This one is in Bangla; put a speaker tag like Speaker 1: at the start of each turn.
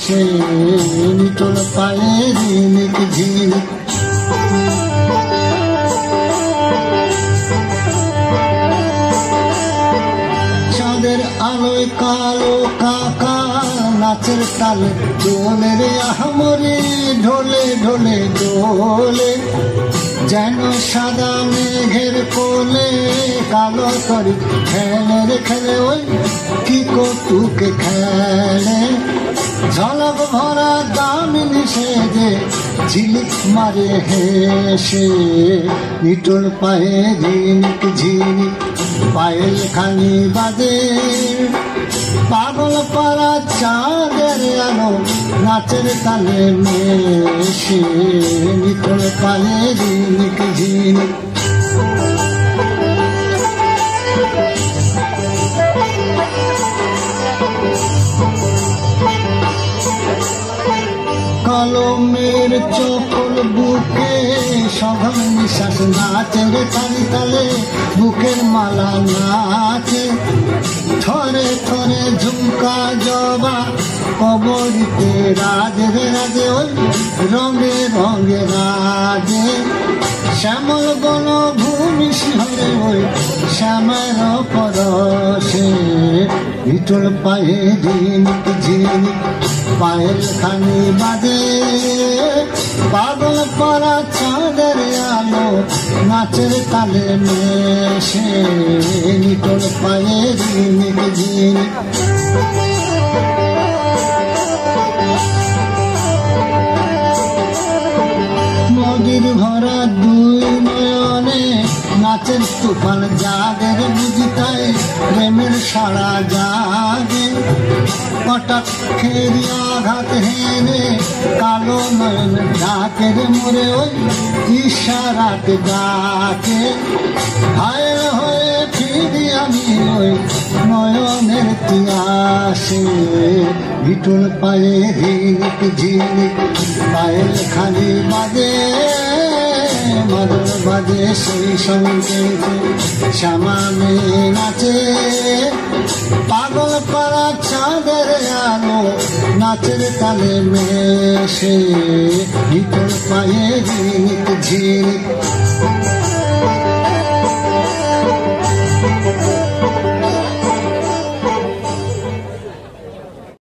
Speaker 1: সে নিটোল পায়ে ঝিনিক ঝিনিক। চাঁদের আলোয় কালো কাকা নাচের তালে দোলে রে আহমরে ঢোলে ঢোলে দোলে। যেন সাদা মেঘের কোলে কালো করি খেলে রে খেলে ওই কি কৌতুকে খেলে। ঝলক ভরা দামিনী সেজে ঝিলিক মারে হেসে নিটোল পায়ে ঝিনিক ঝিনিক। পায়েল খানি বাজে পাগল পাড়া চাঁদের আলো নাচের তালে মেশে নিটোল পায়ে ঝিনিক ঝিনিক। কলমের চোখল বুকে সঘন নিঃশ্বাস নাচে রে তালি তালে বুকের মালা নাচে। থরে থরে ঝুমকা জবা কবরিতে রাজে রে রাজে ওই রঙে রঙে রাজে। শ্যামল বন ভূমি শিহরে ওই শ্যামের পরশে নিটোল পায়ে ঝিনিক ঝিনিক। পায়েল খানি বাজে পাগল পাড়া চাঁদের আলো নাচের তালে মেশে নিটোল পায়ে ঝিনিক ঝিনিক। নদীর ভরা দুই নয়নে নাচের তুফান জাগের বুঝিতায় প্রেমের সারা জাগে। হঠাৎ খেরি আঘাত হেনে কালো নয়ন ডাকের মোরে ওই ইশারাতে ডাকে। হায় হয়ে ফিরি আমি ওই নয়নের তিয়াসে নিটোল পায়ে ঝিনিক ঝিনিক। পায়েল খানি বাজে মাদল বাজে সেই সঙ্গে শ্যামামে নাচে। পাগল পাড়া চাঁদের আলো নাচের তালে মেশে নিটোল পায়ে ঝিনিক ঝিনিক।